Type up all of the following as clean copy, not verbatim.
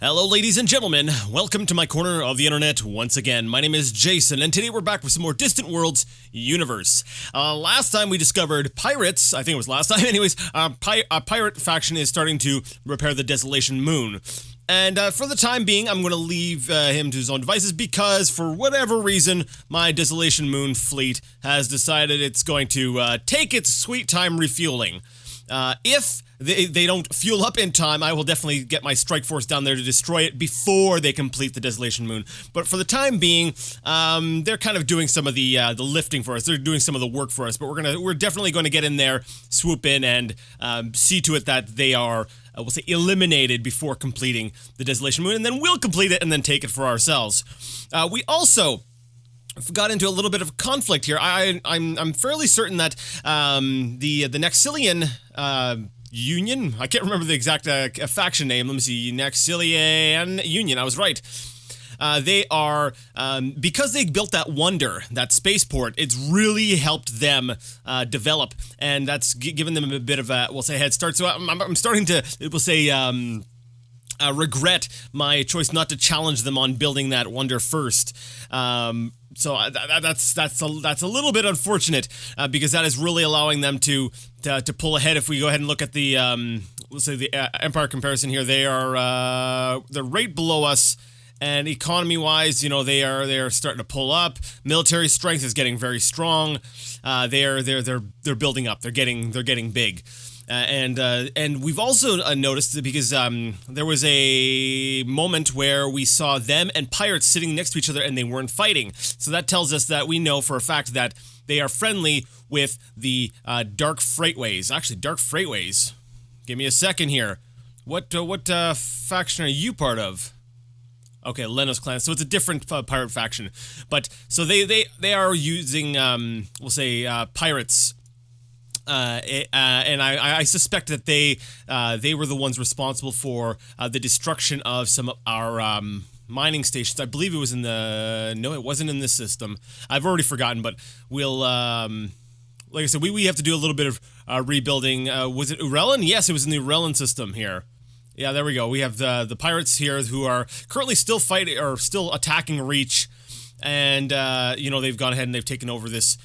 Hello ladies and gentlemen, welcome to my corner of the internet once again. My name is Jason, and today we're back with some more Distant Worlds universe. Last time we discovered pirates, I think it was last time anyways, a pirate faction is starting to repair the Desolation Moon. And for the time being, I'm going to leave him to his own devices because, for whatever reason, my Desolation Moon fleet has decided it's going to take its sweet time refueling. If they don't fuel up in time, I will definitely get my strike force down there to destroy it before they complete the Desolation Moon. But for the time being, they're kind of doing some of the lifting for us. They're doing some of the work for us. But we're definitely going to get in there, swoop in, and see to it that they are, we'll say, eliminated before completing the Desolation Moon, and then we'll complete it and then take it for ourselves. We also got into a little bit of conflict here. I'm fairly certain that the Nexilian Union, I can't remember the exact faction name. Let me see, Nexilian Union. I was right. They are, because they built that wonder, that spaceport, it's really helped them develop, and that's given them a bit of a, we'll say, head start. So I'm starting to, we'll say, regret my choice not to challenge them on building that wonder first. So that's a little bit unfortunate, because that is really allowing them to pull ahead. If we go ahead and look at the we'll say the Empire comparison here, they're right below us, and economy-wise, you know, they're starting to pull up. Military strength is getting very strong. They're building up. They're getting big. And we've also noticed that because there was a moment where we saw them and pirates sitting next to each other and they weren't fighting. So that tells us that we know for a fact that they are friendly with the Dark Freightways. Actually, Dark Freightways. Give me a second here. What faction are you part of? Okay, Lenos clan. So it's a different pirate faction. But so they are using we'll say pirates. And I suspect that they were the ones responsible for the destruction of some of our mining stations. I believe it was in the... No, it wasn't in this system. I've already forgotten, but we'll... like I said, we have to do a little bit of rebuilding. Was it Urellan? Yes, it was in the Urellan system here. Yeah, there we go. We have the pirates here who are currently still fighting, or still attacking Reach. And, you know, they've gone ahead and they've taken over this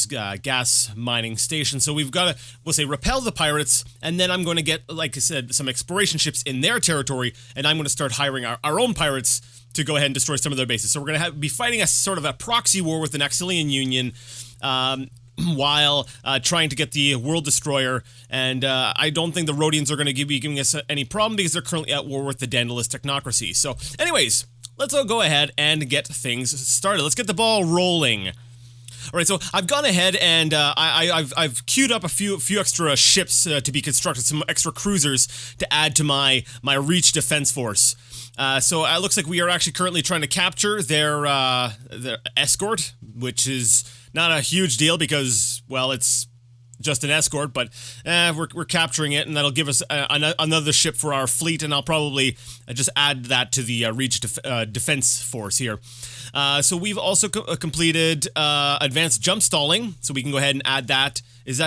gas mining station. So we've got to, we'll say, repel the pirates, and then I'm going to get, like I said, some exploration ships in their territory, and I'm going to start hiring our own pirates to go ahead and destroy some of their bases. So we're going to be fighting a sort of a proxy war with the Nexilian Union, while trying to get the World Destroyer, and I don't think the Rhodians are going to be giving us any problem because they're currently at war with the Daedalus technocracy. So anyways, let's all go ahead and get things started. Let's get the ball rolling. All right, so I've gone ahead and I've queued up a few extra ships to be constructed, some extra cruisers to add to my Reach defense force. So it looks like we are actually currently trying to capture their escort, which is not a huge deal because, well, it's just an escort, but we're capturing it, and that'll give us another ship for our fleet, and I'll probably just add that to the Reach defense force here. So we've also completed advanced jump stalling, so we can go ahead and add that. It's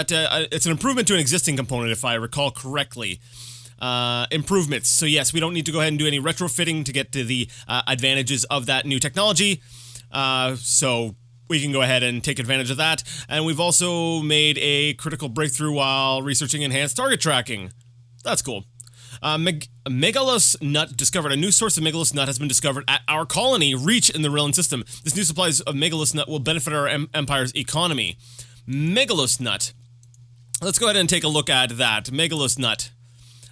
an improvement to an existing component, if I recall correctly. Improvements. So yes, we don't need to go ahead and do any retrofitting to get to the advantages of that new technology. So we can go ahead and take advantage of that. And we've also made a critical breakthrough while researching enhanced target tracking. That's cool. Megalus nut discovered. A new source of Megalus nut has been discovered at our colony, Reach, in the Rillan system. This new supplies of Megalus nut will benefit our empire's economy. Megalus nut. Let's go ahead and take a look at that. Megalus nut.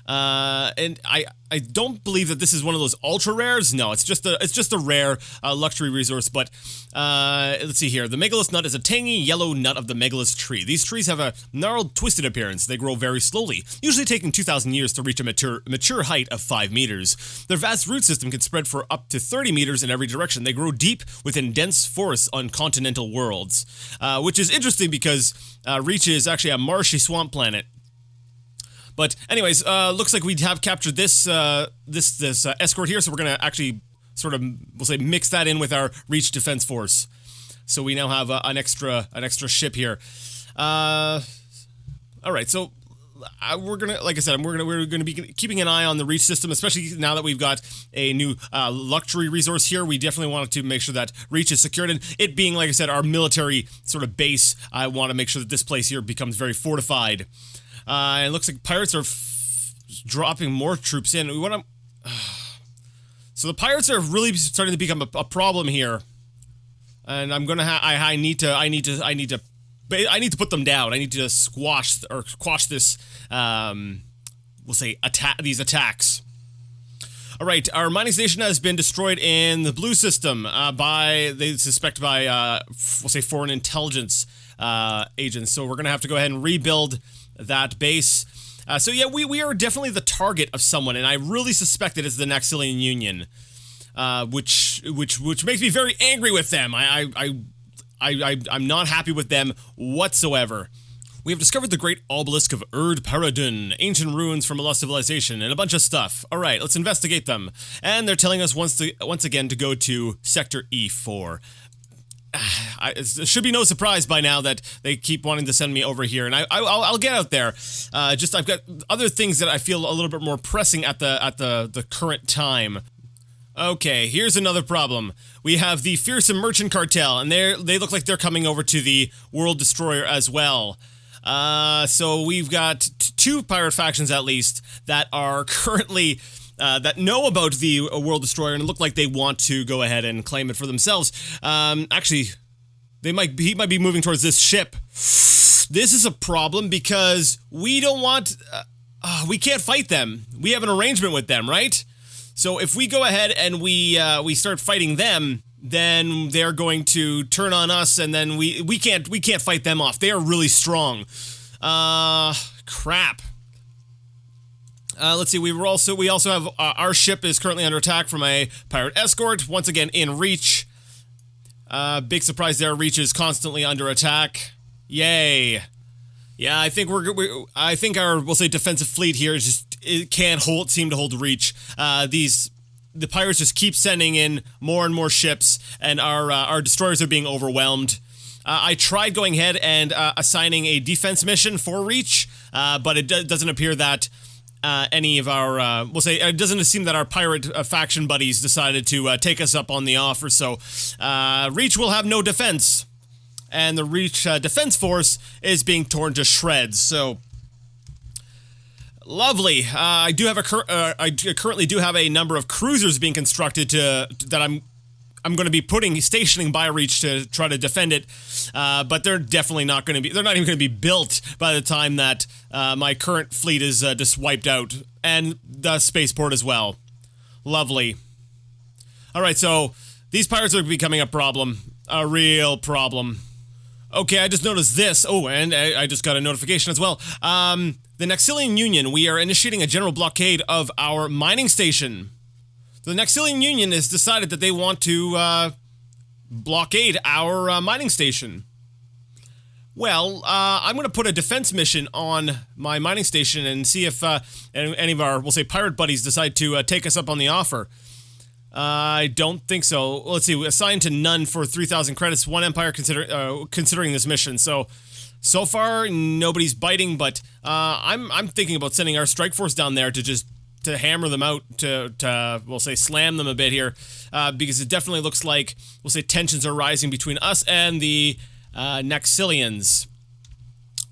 And I don't believe that this is one of those ultra rares. No, it's just a rare luxury resource. But let's see here. The Megalus nut is a tangy yellow nut of the Megalus tree. These trees have a gnarled, twisted appearance. They grow very slowly, usually taking 2,000 years to reach a mature height of 5 meters. Their vast root system can spread for up to 30 meters in every direction. They grow deep within dense forests on continental worlds, which is interesting because Reach is actually a marshy swamp planet. But anyways, looks like we have captured this escort here, so we're gonna actually sort of, we'll say, mix that in with our Reach defense force. So we now have an extra ship here. All right, so we're gonna, like I said, we're gonna be keeping an eye on the Reach system, especially now that we've got a new luxury resource here. We definitely wanted to make sure that Reach is secured, and it being, like I said, our military sort of base, I want to make sure that this place here becomes very fortified. It looks like pirates are dropping more troops in. We want to. So the pirates are really starting to become a problem here, and I'm gonna. I need to put them down. I need to quash this. We'll say these attacks. All right, our mining station has been destroyed in the blue system they suspect by we'll say foreign intelligence agents. So we're gonna have to go ahead and rebuild that base. So yeah, we are definitely the target of someone, and I really suspect it is the Naxilian Union, which makes me very angry with them. I'm not happy with them whatsoever. We have discovered the Great Obelisk of Erd Paradun, ancient ruins from a lost civilization, and a bunch of stuff. All right, let's investigate them. And they're telling us once again to go to Sector E4. It should be no surprise by now that they keep wanting to send me over here, and I'll get out there. I've got other things that I feel a little bit more pressing at the current time. Okay, here's another problem. We have the fearsome merchant cartel, and they look like they're coming over to the World Destroyer as well. So we've got two pirate factions at least that are currently that know about the World Destroyer and look like they want to go ahead and claim it for themselves. Actually, he might be moving towards this ship. This is a problem because we don't want. We can't fight them. We have an arrangement with them, right? So if we go ahead and we start fighting them, then they're going to turn on us, and then we can't fight them off. They are really strong. Crap. Let's see. We also have our ship is currently under attack from a pirate escort. Once again in Reach. Big surprise there. Reach is constantly under attack. Yay. Yeah, I think I think our, we'll say, defensive fleet here is just, it can't seem to hold Reach. The pirates just keep sending in more and more ships, and our destroyers are being overwhelmed. I tried going ahead and assigning a defense mission for Reach, but it doesn't appear that any of our, we'll say, it doesn't seem that our pirate faction buddies decided to take us up on the offer, so Reach will have no defense. And the Reach defense force is being torn to shreds, so lovely. I currently do have a number of cruisers being constructed that I'm going to be stationing by Reach to try to defend it, but they're definitely not going to be. They're not even going to be built by the time that my current fleet is just wiped out, and the spaceport as well. Lovely. All right, so these pirates are becoming a problem, a real problem. Okay, I just noticed this. Oh, and I just got a notification as well. The Naxilian Union, we are initiating a general blockade of our mining station. The Naxilian Union has decided that they want to blockade our mining station. Well, I'm going to put a defense mission on my mining station and see if any of our, we'll say, pirate buddies decide to take us up on the offer. I don't think so. Let's see. Assigned to none for 3,000 credits. One empire considering this mission. So far nobody's biting. But I'm thinking about sending our strike force down there to hammer them out. To we'll say slam them a bit here, because it definitely looks like, we'll say, tensions are rising between us and the Naxilians.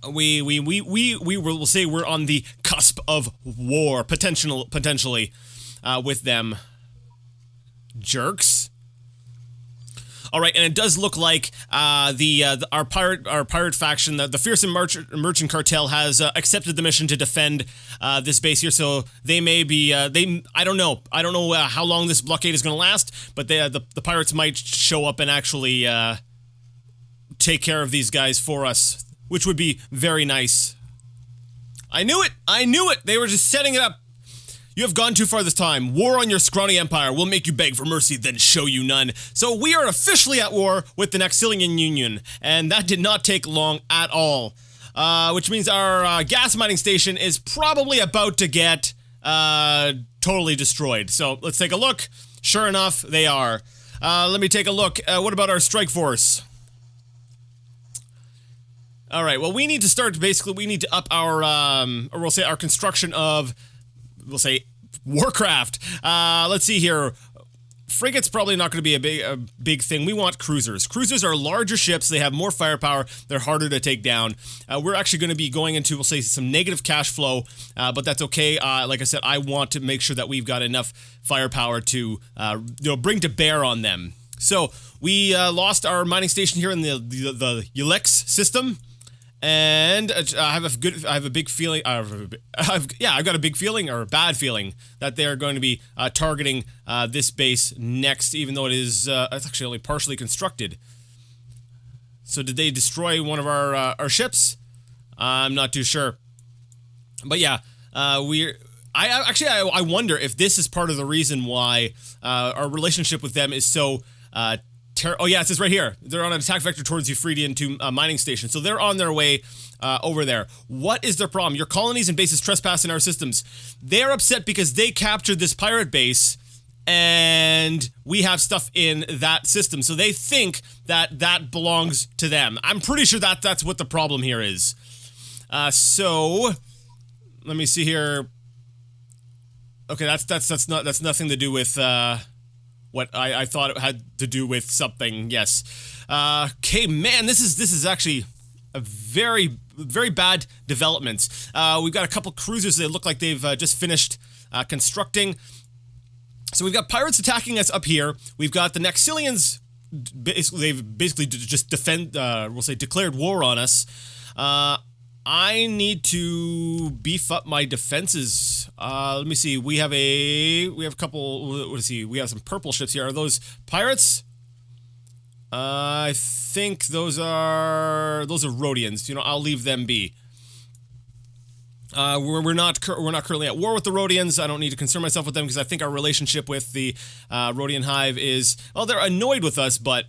We'll say we're on the cusp of war, potentially, with them. Jerks. All right, and it does look like our pirate faction, the fearsome merchant cartel, has accepted the mission to defend this base here. So they may be I don't know how long this blockade is going to last, but the pirates might show up and actually take care of these guys for us, which would be very nice. I knew it. They were just setting it up. You have gone too far this time. War on your scrawny empire will make you beg for mercy, then show you none. So we are officially at war with the Naxilian Union, and that did not take long at all. Which means our gas mining station is probably about to get totally destroyed. So let's take a look. Sure enough, they are. Let me take a look. What about our strike force? All right. Well, we need to start. Basically, we need to up our, or we'll say our construction of, we'll say, Warcraft. Let's see here. Frigate's probably not going to be a big thing. We want cruisers. Cruisers are larger ships. They have more firepower. They're harder to take down. We're actually going to be going into, we'll say, some negative cash flow, but that's okay. Like I said, I want to make sure that we've got enough firepower to, bring to bear on them. So we lost our mining station here in the Ulex system. And I have a big feeling. I've got a big feeling or a bad feeling that they are going to be targeting this base next, even though it's actually only partially constructed. So did they destroy one of our ships? I'm not too sure. But yeah, I wonder if this is part of the reason why our relationship with them is so. Oh yeah, it says right here. They're on an attack vector towards Euphratean to mining station. So they're on their way over there. What is their problem? Your colonies and bases trespass in our systems. They're upset because they captured this pirate base and we have stuff in that system. So they think that that belongs to them. I'm pretty sure that that's what the problem here is. So let me see here. Okay, that's nothing to do with what I thought it had to do with something. Yes. Okay, man, this is actually a very, very bad development. We've got a couple cruisers that look like they've just finished constructing. So we've got pirates attacking us up here. We've got the Naxilians. They've basically just declared war on us. I need to beef up my defenses. Let me see. We have a couple. Let's see. We have some purple ships here. Are those pirates? I think those are Rhodians. You know, I'll leave them be. We're not currently at war with the Rhodians. I don't need to concern myself with them because I think our relationship with the Rhodian Hive is, well, they're annoyed with us, but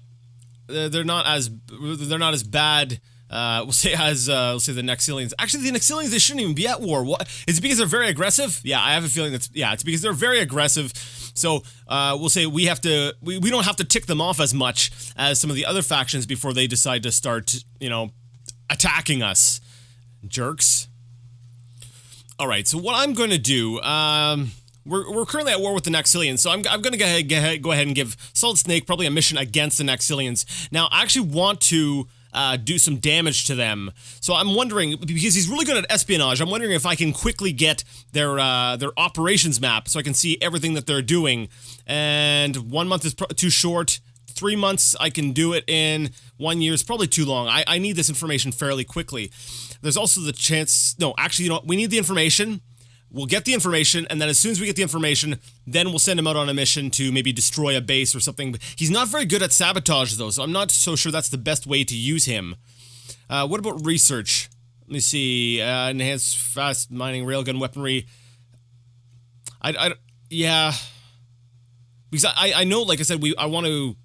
they're not as bad. We'll say the Naxilians. Actually, the Naxilians, they shouldn't even be at war. What? Is it because they're very aggressive? Yeah, I have a feeling it's because they're very aggressive. So, we'll say we don't have to tick them off as much as some of the other factions before they decide to start, attacking us. Jerks. Alright, so what I'm going to do, we're currently at war with the Naxilians, so I'm going to go ahead and give Solid Snake probably a mission against the Naxilians. Now, I actually want to do some damage to them. So I'm wondering, because he's really good at espionage, I'm wondering if I can quickly get their operations map so I can see everything that they're doing. And 1 month is too short. 3 months, I can do it in. 1 year is probably too long. I need this information fairly quickly. There's also the chance... No, actually, we need the information. We'll get the information, and then as soon as we get the information, then we'll send him out on a mission to maybe destroy a base or something. He's not very good at sabotage, though, so I'm not so sure that's the best way to use him. What about research? Let me see. Enhanced fast mining railgun weaponry. Yeah. Because I know, like I said, I want to,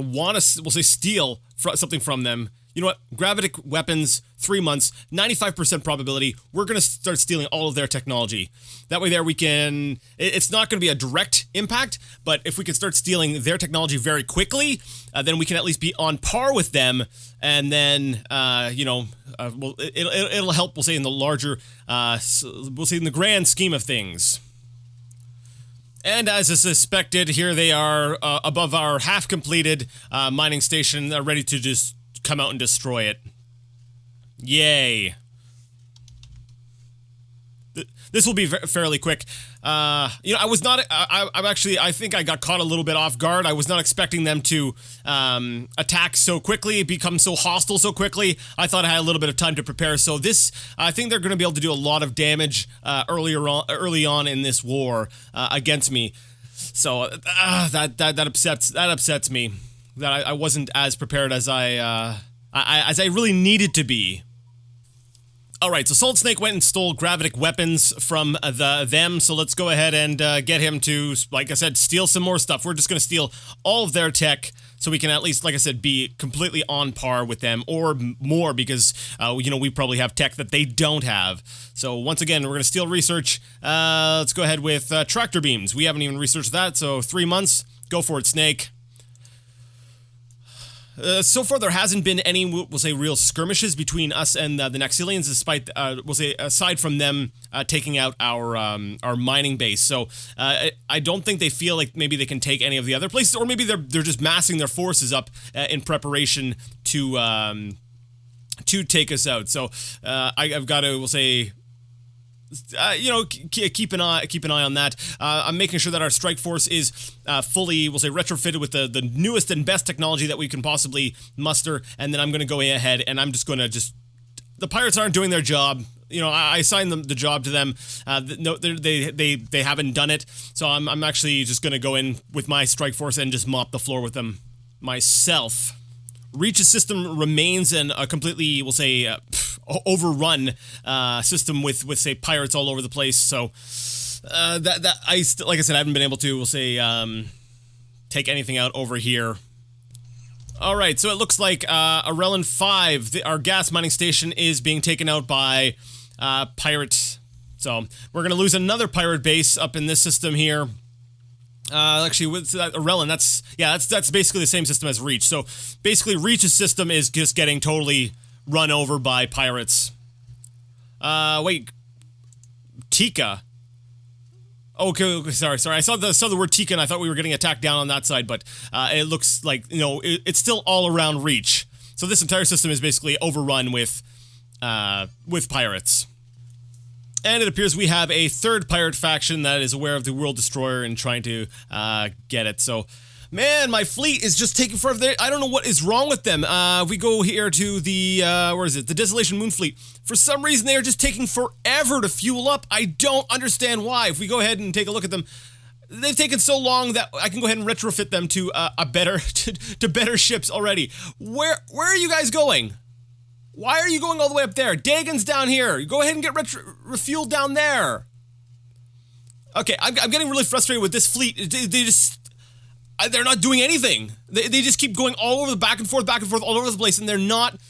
we'll say, steal something from them. You know what? Gravitic weapons, 3 months, 95% probability. We're going to start stealing all of their technology. That way there we can... It's not going to be a direct impact, but if we can start stealing their technology very quickly, then we can at least be on par with them, and then, it'll help, we'll say, in the larger... we'll say in the grand scheme of things. And as I suspected, here they are above our half-completed mining station, ready to just come out and destroy it. Yay. This will be fairly quick. I was not... I think I got caught a little bit off guard. I was not expecting them to attack so quickly, become so hostile so quickly. I thought I had a little bit of time to prepare. So I think they're going to be able to do a lot of damage early on in this war against me. So that upsets me. That I wasn't as prepared as I really needed to be. Alright, so Solid Snake went and stole gravitic weapons from them, so let's go ahead and get him to, like I said, steal some more stuff. We're just going to steal all of their tech, so we can at least, like I said, be completely on par with them, or more, because, we probably have tech that they don't have. So once again, we're going to steal research. Let's go ahead with tractor beams. We haven't even researched that, so 3 months. Go for it, Snake. So far, there hasn't been any, we'll say, real skirmishes between us and the Nexilians, despite, we'll say, aside from them taking out our mining base. So I don't think they feel like maybe they can take any of the other places, or maybe they're just massing their forces up in preparation to take us out. So I've got to, we'll say, keep an eye on that. I'm making sure that our strike force is fully, we'll say, retrofitted with the newest and best technology that we can possibly muster. And then I'm going to go ahead and I'm just going to the pirates aren't doing their job. I assigned the job to them. No, they haven't done it. So I'm actually just going to go in with my strike force and just mop the floor with them myself. Reach's system remains a completely, we'll say, overrun system with say pirates all over the place. So like I said, I haven't been able to, we'll say, take anything out over here. All right, so it looks like Arellan 5, our gas mining station, is being taken out by pirates. So we're gonna lose another pirate base up in this system here. Actually, with Arellan, that's basically the same system as Reach. So basically, Reach's system is just getting totally run over by pirates. Wait, Tika. Okay, sorry. I saw the word Tika, and I thought we were getting attacked down on that side, but it looks like it's still all around Reach. So this entire system is basically overrun with pirates. And it appears we have a third pirate faction that is aware of the World Destroyer and trying to get it. So, man, my fleet is just taking forever. I don't know what is wrong with them. We go here to the, where is it? The Desolation Moon Fleet. For some reason, they are just taking forever to fuel up. I don't understand why. If we go ahead and take a look at them, they've taken so long that I can go ahead and retrofit them to to better ships already. Where are you guys going? Why are you going all the way up there? Dagon's down here. Go ahead and get refueled down there. Okay, I'm getting really frustrated with this fleet. They're not doing anything. They just keep going all over the back and forth, all over the place, and they're not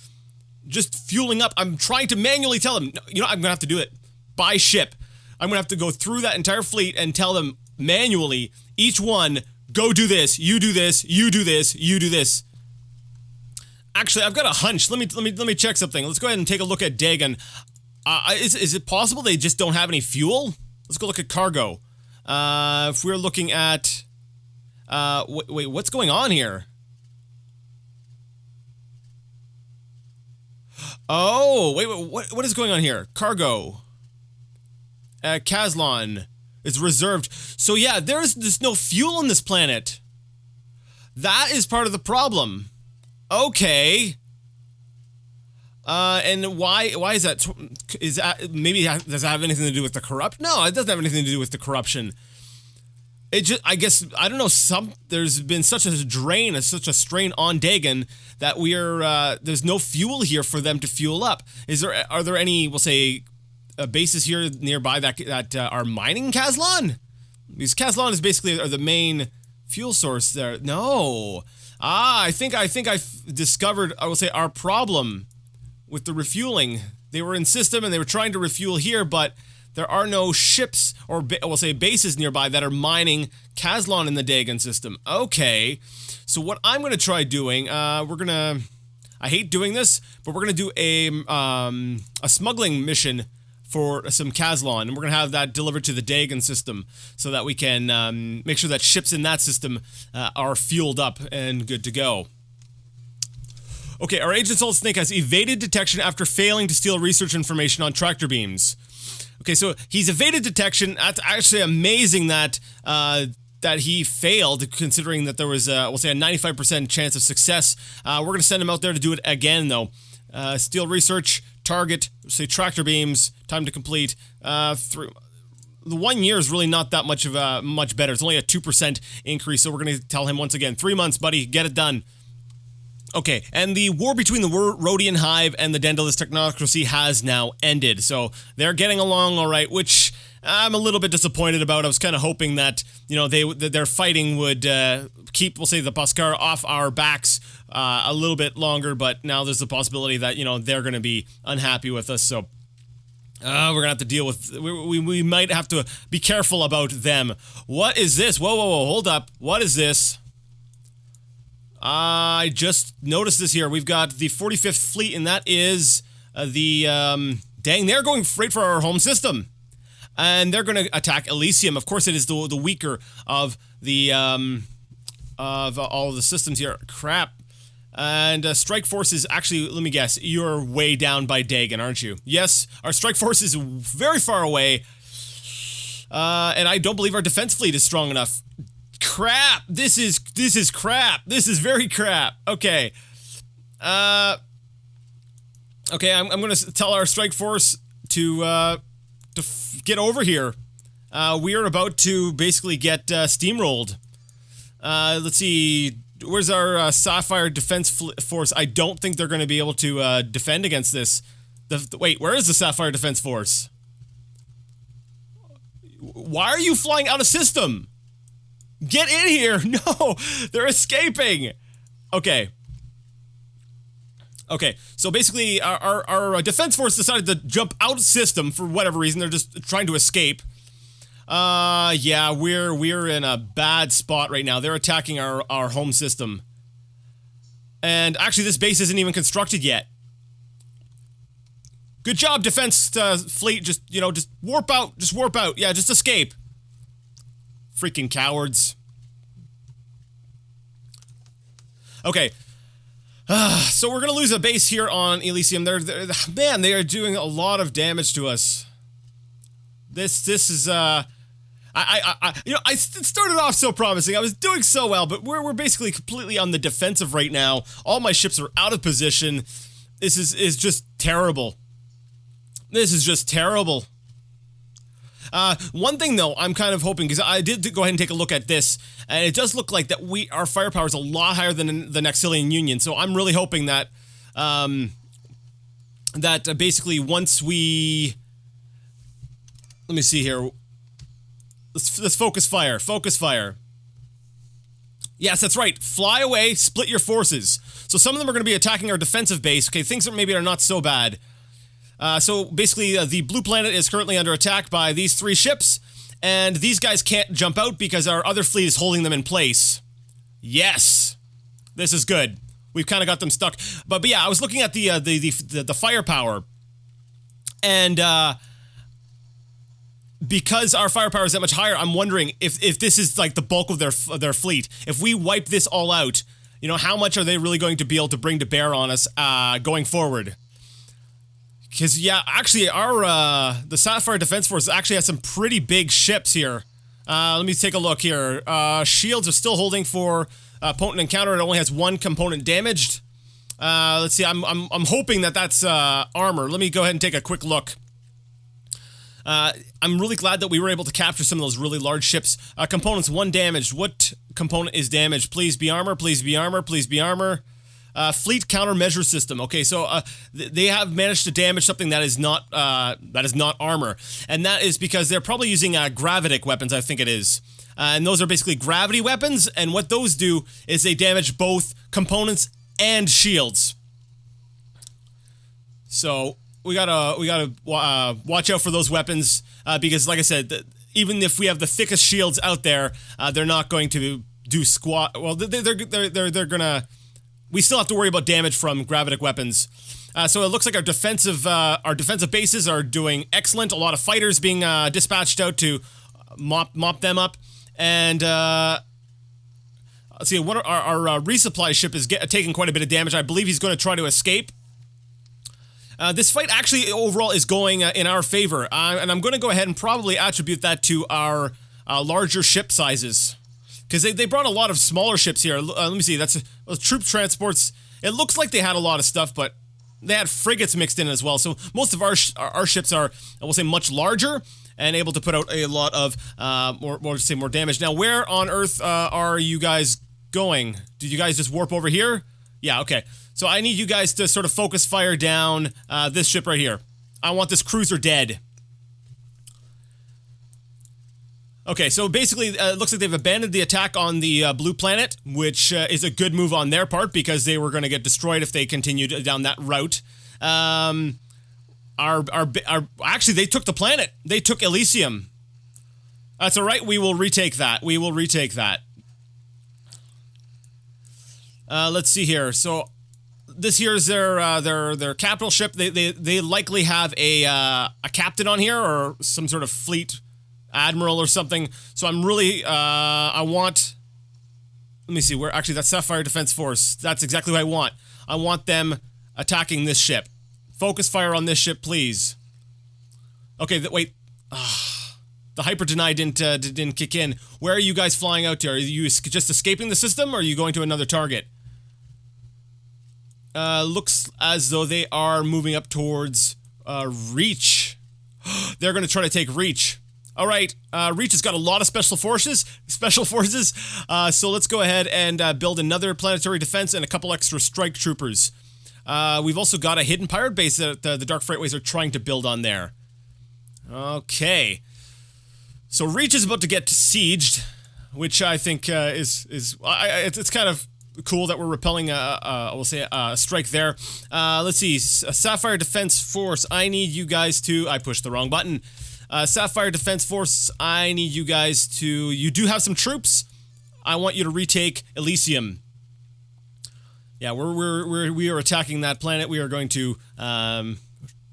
just fueling up. I'm trying to manually tell them, I'm going to have to do it by ship. I'm going to have to go through that entire fleet and tell them manually, each one, go do this, you do this, you do this, you do this. Actually, I've got a hunch. Let me check something. Let's go ahead and take a look at Dagon. Is it possible they just don't have any fuel? Let's go look at cargo. If we're looking at, wait, what's going on here? Oh, wait, what is going on here? Cargo. Kazlon is reserved. So yeah, there's no fuel on this planet. That is part of the problem. Okay. And why is that? Maybe does it have anything to do with the No, it doesn't have anything to do with the corruption. It just, I guess, I don't know, there's been such a drain, such a strain on Dagon that there's no fuel here for them to fuel up. Are there any, we'll say, bases here nearby that are mining Kazlon? Because Kazlon is basically the main fuel source there. No. I think I've discovered, I will say, our problem with the refueling. They were in system and they were trying to refuel here, but there are no ships or we'll say bases nearby that are mining Kazlon in the Dagon system. Okay, so what I'm gonna try doing, I hate doing this, but we're gonna do a smuggling mission for some Kazlon, and we're gonna have that delivered to the Dagon system so that we can make sure that ships in that system are fueled up and good to go. Okay, our agent Solid Snake has evaded detection after failing to steal research information on tractor beams. Okay, so he's evaded detection. That's actually amazing that he failed, considering that there was, we'll say, a 95% chance of success. We're gonna send him out there to do it again, though. Steal research, target, say tractor beams, time to complete. The 1 year is really not that much of much better. It's only a 2% increase, so we're gonna tell him once again, 3 months, buddy, get it done. Okay, and the war between the Rhodian Hive and the Daedalus Technocracy has now ended, so they're getting along all right, which I'm a little bit disappointed about. I was kind of hoping that, their fighting would keep, we'll say, the Bhaskar off our backs a little bit longer, but now there's the possibility that, they're going to be unhappy with us, so we're gonna have to deal with, we might have to be careful about them. What is this? Whoa, hold up. What is this? I just noticed this here. We've got the 45th Fleet, and that is dang, they're going straight for our home system. And they're going to attack Elysium. Of course, it is the weaker of the, of all of the systems here. Crap. And Strike Force is actually, let me guess, you're way down by Dagon, aren't you? Yes, our Strike Force is very far away. And I don't believe our defense fleet is strong enough. Crap! This is crap. This is very crap. Okay. Okay, I'm gonna tell our Strike Force to get over here. We are about to basically get steamrolled. Let's see. Where's our Sapphire Defense Force? I don't think they're going to be able to defend against this. Wait, where is the Sapphire Defense Force? Why are you flying out of system? Get in here! No! They're escaping! Okay. Okay, so basically our Defense Force decided to jump out of system for whatever reason. They're just trying to escape. Yeah, we're in a bad spot right now. They're attacking our home system. And actually, this base isn't even constructed yet. Good job, defense fleet. Just, you know, just warp out. Just warp out. Yeah, just escape. Freaking cowards. Okay. So we're gonna lose a base here on Elysium. Man, they are doing a lot of damage to us. This is, you know, it started off so promising. I was doing so well, but we're basically completely on the defensive right now. All my ships are out of position. This is just terrible. This is just terrible. One thing though, I'm kind of hoping, because I did go ahead and take a look at this, and it does look like that our firepower is a lot higher than the Naxilian Union, so I'm really hoping that, basically once we... Let me see here. Let's focus fire. Focus fire. Yes, that's right. Fly away, split your forces. So some of them are going to be attacking our defensive base. Okay, things that maybe are not so bad. So basically, the blue planet is currently under attack by these 3 ships, and these guys can't jump out because our other fleet is holding them in place. Yes! This is good. We've kind of got them stuck. But yeah, I was looking at the firepower, and because our firepower is that much higher, I'm wondering if this is like the bulk of their fleet. If we wipe this all out, you know, how much are they really going to be able to bring to bear on us going forward? Because, yeah, actually, the Sapphire Defense Force actually has some pretty big ships here. Let me take a look here. Shields are still holding for potent encounter. It only has 1 component damaged. Let's see, I'm hoping that that's armor. Let me go ahead and take a quick look. I'm really glad that we were able to capture some of those really large ships. Components 1 damaged. What component is damaged? Please be armor, please be armor, please be armor. Fleet countermeasure system. Okay, so they have managed to damage something that is not armor, and that is because they're probably using gravitic weapons. I think it is, and those are basically gravity weapons. And what those do is they damage both components and shields. So we gotta watch out for those weapons because, like I said, even if we have the thickest shields out there, they're not going to do squat. Well, they're gonna. We still have to worry about damage from gravitic weapons. So it looks like our defensive bases are doing excellent. A lot of fighters being dispatched out to mop them up. And let's see, our resupply ship is taking quite a bit of damage. I believe he's going to try to escape. This fight actually overall is going in our favor. And I'm going to go ahead and probably attribute that to our larger ship sizes. Because they brought a lot of smaller ships here. Let me see, that's troop transports. It looks like they had a lot of stuff, but they had frigates mixed in as well. So most of our ships are, I will say, much larger and able to put out a lot of more damage. Now, where on Earth are you guys going? Did you guys just warp over here? Yeah, okay. So I need you guys to sort of focus fire down this ship right here. I want this cruiser dead. Okay, so basically, it looks like they've abandoned the attack on the blue planet, which is a good move on their part because they were going to get destroyed if they continued down that route. Actually, they took the planet. They took Elysium. That's all right. We will retake that. We will retake that. Let's see here. So this here is their capital ship. They likely have a captain on here or some sort of fleet admiral or something. So I'm really I want. Let me see where. Actually, that's Sapphire Defense Force. That's exactly what I want. I want them attacking this ship. Focus fire on this ship, please. Okay, wait. The hyper deny didn't kick in. Where are you guys flying out to? Are you just escaping the system, or are you going to another target? Looks as though they are moving up towards Reach. They're going to try to take Reach. All right, Reach has got a lot of special forces. So let's go ahead and build another planetary defense and a couple extra strike troopers. We've also got a hidden pirate base that the Dark Freightways are trying to build on there. Okay. So Reach is about to get sieged, which I think it's kind of cool that we're repelling we'll say a strike there. Let's see, Sapphire Defense Force. I need you guys to. I pushed the wrong button. Sapphire Defense Force. I need you guys to. You do have some troops. I want you to retake Elysium. Yeah, we are attacking that planet. We are going to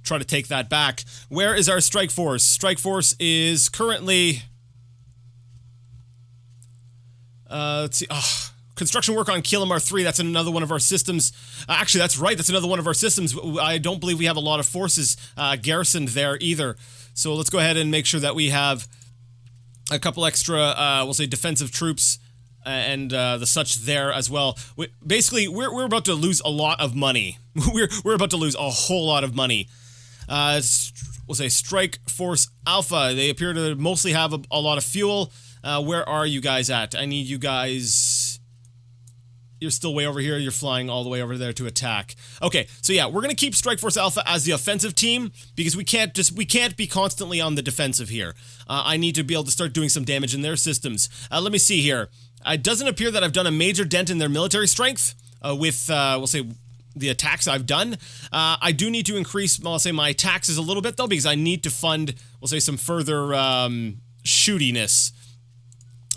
try to take that back. Where is our strike force? Strike force is currently let's see. Construction work on Kilomar 3. That's another one of our systems. Actually, that's right. That's another one of our systems. I don't believe we have a lot of forces garrisoned there either. So let's go ahead and make sure that we have a couple extra, we'll say, defensive troops and the such there as well. Basically, we're about to lose a lot of money. We're about to lose a whole lot of money. We'll say Strike Force Alpha. They appear to mostly have a lot of fuel. Where are you guys at? I need you guys. You're still way over here. You're flying all the way over there to attack. Okay, so yeah, we're gonna keep Strike Force Alpha as the offensive team because we can't be constantly on the defensive here. I need to be able to start doing some damage in their systems. Let me see here. It doesn't appear that I've done a major dent in their military strength with we'll say the attacks I've done. I do need to increase, I'll say, my taxes a little bit though because I need to fund, we'll say, some further shootiness.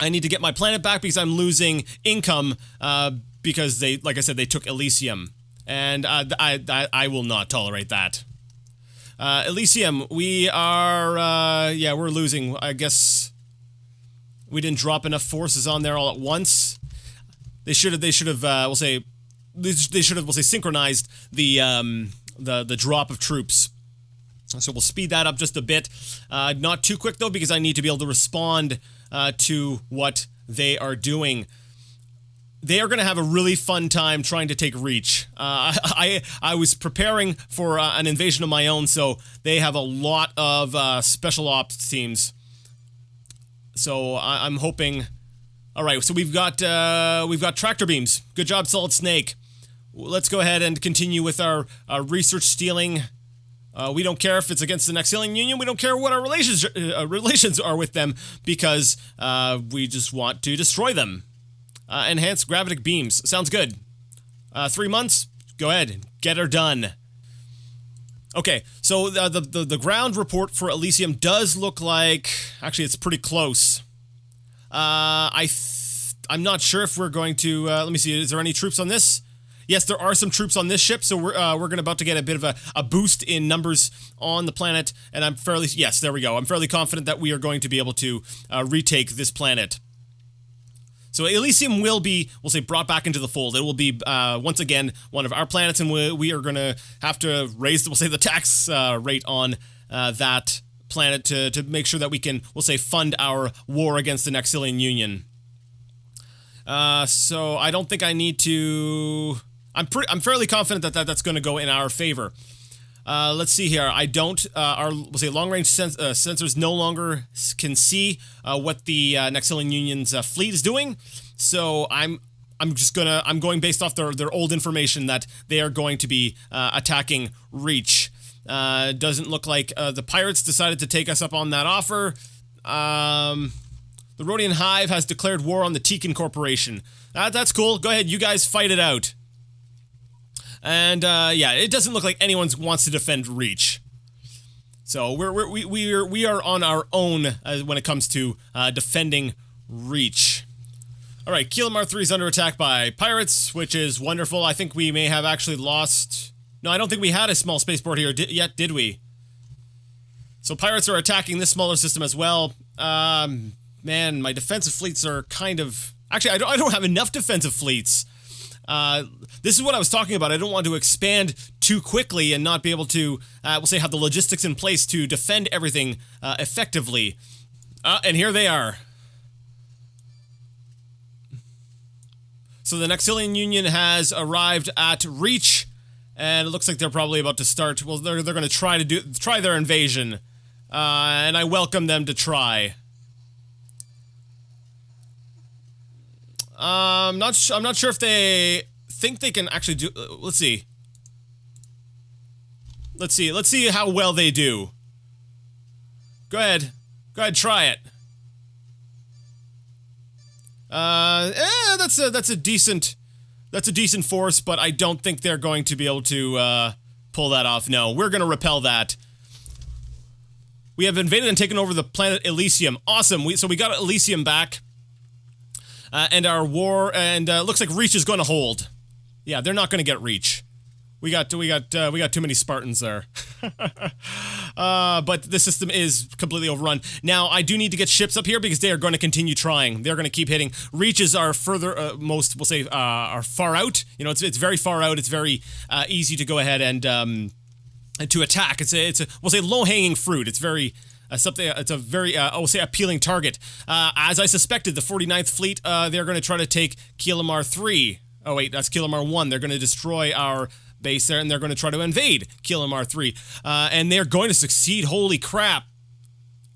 I need to get my planet back because I'm losing income because they, like I said, they took Elysium, and I will not tolerate that. Elysium, we are, yeah, we're losing. I guess we didn't drop enough forces on there all at once. They should have, we'll say, we'll say, synchronized the drop of troops. So we'll speed that up just a bit. Not too quick though, because I need to be able to respond to what they are doing. They are going to have a really fun time trying to take Reach. I was preparing for an invasion of my own, so they have a lot of special ops teams. So I'm hoping. All right, so we've got tractor beams. Good job, Solid Snake. Let's go ahead and continue with our research stealing. We don't care if it's against the Nexilian Union. We don't care what our relations are with them because we just want to destroy them. Enhanced gravitic beams. Sounds good. 3 months? Go ahead. Get her done. Okay, so the ground report for Elysium does look like... Actually, it's pretty close. I'm not sure if we're going to... let me see. Is there any troops on this? Yes, there are some troops on this ship, so we're about to get a bit of a boost in numbers on the planet, and I'm fairly... Yes, there we go. I'm fairly confident that we are going to be able to retake this planet. So Elysium will be, we'll say, brought back into the fold. It will be, once again, one of our planets, and we are going to have to raise, we'll say, the tax rate on that planet to make sure that we can, we'll say, fund our war against the Nexilian Union. So I don't think I need to... I'm fairly confident that that's going to go in our favor. Let's see here. I don't. We'll say long-range sensors no longer can see what the Nexilian Union's fleet is doing. So I'm going based off their old information that they are going to be attacking Reach. Doesn't look like the pirates decided to take us up on that offer. The Rhodian Hive has declared war on the Tekin Corporation. That's cool. Go ahead, you guys fight it out. And yeah, it doesn't look like anyone wants to defend Reach. So we are on our own when it comes to defending Reach. All right, Keelamar 3 is under attack by pirates, which is wonderful. I think we may have actually lost... No, I don't think we had a small spaceport here yet, did we? So pirates are attacking this smaller system as well. Man, my defensive fleets are kind of... Actually, I don't have enough defensive fleets. This is what I was talking about. I don't want to expand too quickly and not be able to, we'll say, have the logistics in place to defend everything effectively. And here they are. So the Naxilian Union has arrived at Reach, and it looks like they're probably about to start. Well, they're going to try their invasion, and I welcome them to try. I'm not sure if they think they can actually do. Let's see. Let's see how well they do. Go ahead, try it. That's a decent force, but I don't think they're going to be able to pull that off. No, we're gonna repel that. We have invaded and taken over the planet Elysium. Awesome. So we got Elysium back, and our war, and looks like Reach is going to hold. Yeah, they're not going to get Reach. We got too many Spartans there. But the system is completely overrun. Now, I do need to get ships up here because they are going to continue trying. They're going to keep hitting. Reaches are further, we'll say, are far out. You know, it's very far out. It's very easy to go ahead and to attack. It's a we'll say, low-hanging fruit. It's very... it's a very, we'll say, appealing target. As I suspected, the 49th Fleet, they're going to try to take Keelamar 3. Oh, wait, that's Keelamar 1. They're going to destroy our base there, and they're going to try to invade Keelamar 3. And they're going to succeed. Holy crap.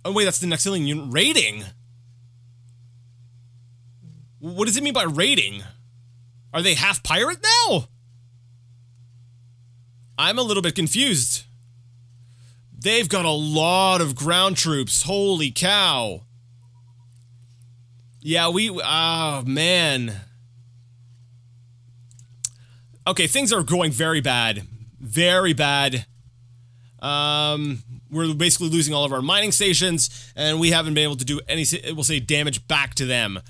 Oh, wait, that's the Naxilian unit raiding. What does it mean by raiding? Are they half pirate now? I'm a little bit confused. They've got a lot of ground troops. Holy cow. Yeah, oh, man. Okay, things are going very bad. Very bad. We're basically losing all of our mining stations, and we haven't been able to do any, we'll say, damage back to them.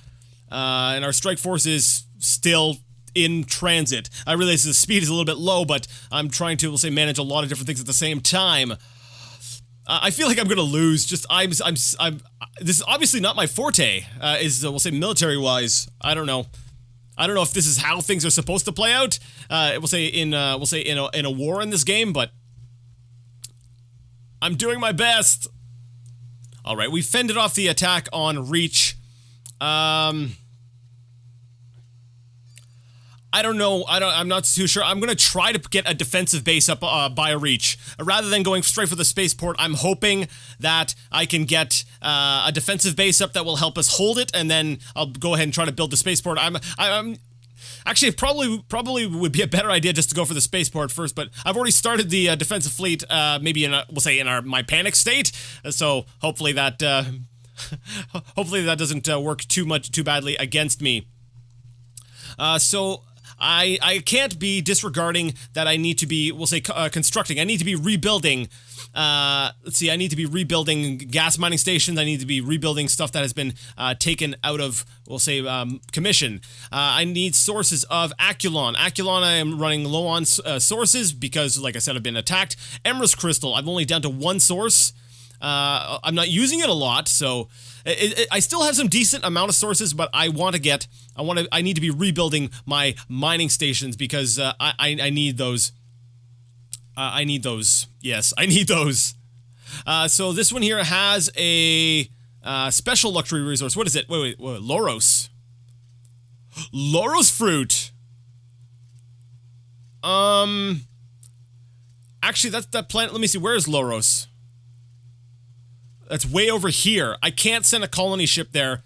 And our strike force is still in transit. I realize the speed is a little bit low, but I'm trying to, we'll say, manage a lot of different things at the same time. I feel like I'm gonna lose. Just this is obviously not my forte. We'll say, military-wise. I don't know. I don't know if this is how things are supposed to play out. We'll say in a war in this game, but I'm doing my best. All right, we fended off the attack on Reach. I don't know. I'm not too sure. I'm gonna try to get a defensive base up by a Reach rather than going straight for the spaceport. I'm hoping that I can get a defensive base up that will help us hold it, and then I'll go ahead and try to build the spaceport. I'm actually probably would be a better idea just to go for the spaceport first. But I've already started the defensive fleet. Maybe we'll say in my panic state. So hopefully that hopefully that doesn't work too badly against me. So I can't be disregarding that I need to be, we'll say, constructing. I need to be rebuilding, let's see, I need to be rebuilding gas mining stations. I need to be rebuilding stuff that has been taken out of, we'll say, commission. I need sources of Aculon. Aculon, I am running low on sources because, like I said, I've been attacked. Emerald Crystal, I'm only down to one source. I'm not using it a lot, so I still have some decent amount of sources, but I need to be rebuilding my mining stations because I need those. I need those. Yes, I need those. So this one here has a special luxury resource. What is it? Wait, Loros. Loros fruit. Actually, that's that planet. Let me see. Where is Loros? That's way over here. I can't send a colony ship there,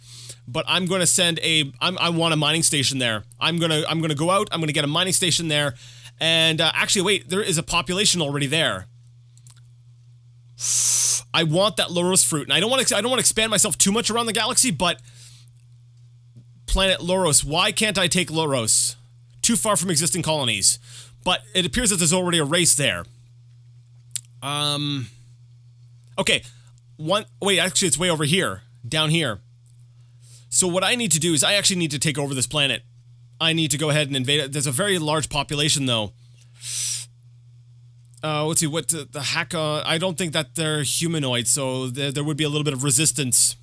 but I'm going to send I want a mining station there. I'm going to go out. I'm going to get a mining station there. And actually, wait, there is a population already there. I want that Loros fruit, and I don't want to expand myself too much around the galaxy, but planet Loros, why can't I take Loros? Too far from existing colonies. But it appears that there's already a race there. Okay. Wait, actually, it's way over here. Down here. So what I need to do is I actually need to take over this planet. I need to go ahead and invade it. There's a very large population, though. Let's see, what the heck, I don't think that they're humanoid, so there would be a little bit of resistance.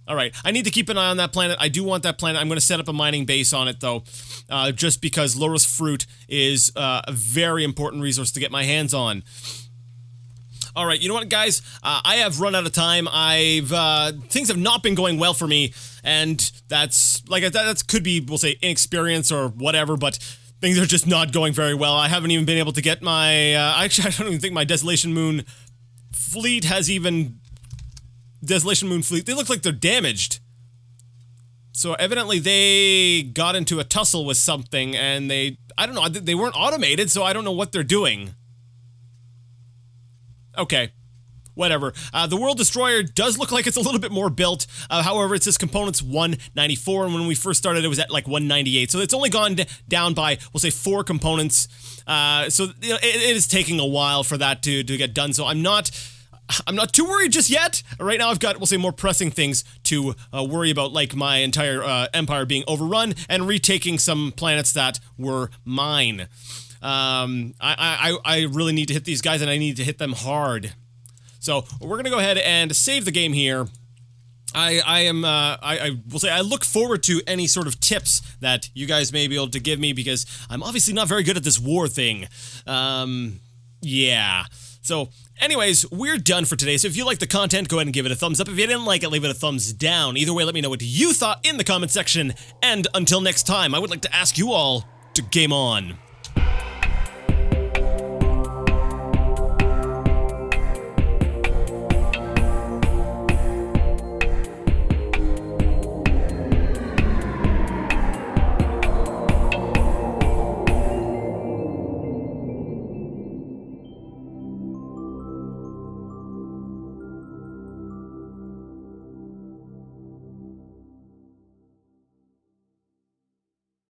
Alright, I need to keep an eye on that planet. I do want that planet. I'm going to set up a mining base on it, though, just because Laura's fruit is a very important resource to get my hands on. Alright, you know what, guys? I have run out of time. Things have not been going well for me, and that's, like, that could be, we'll say, inexperience or whatever, but things are just not going very well. I haven't even been able to get my, actually, I don't even think my Desolation Moon fleet has even... Desolation Moon fleet, they look like they're damaged. So evidently they got into a tussle with something, and I don't know, they weren't automated, so I don't know what they're doing. Okay. Whatever. The World Destroyer does look like it's a little bit more built. However, it says components 194, and when we first started, it was at like 198. So it's only gone down by, we'll say, 4 components. So you know, it is taking a while for that to get done. So I'm not too worried just yet. Right now, I've got, we'll say, more pressing things to worry about, like my entire empire being overrun and retaking some planets that were mine. I really need to hit these guys, and I need to hit them hard. So we're gonna go ahead and save the game here. I will say I look forward to any sort of tips that you guys may be able to give me, because I'm obviously not very good at this war thing. Yeah. So, anyways, we're done for today. So if you like the content, go ahead and give it a thumbs up. If you didn't like it, leave it a thumbs down. Either way, let me know what you thought in the comment section. And until next time, I would like to ask you all to game on.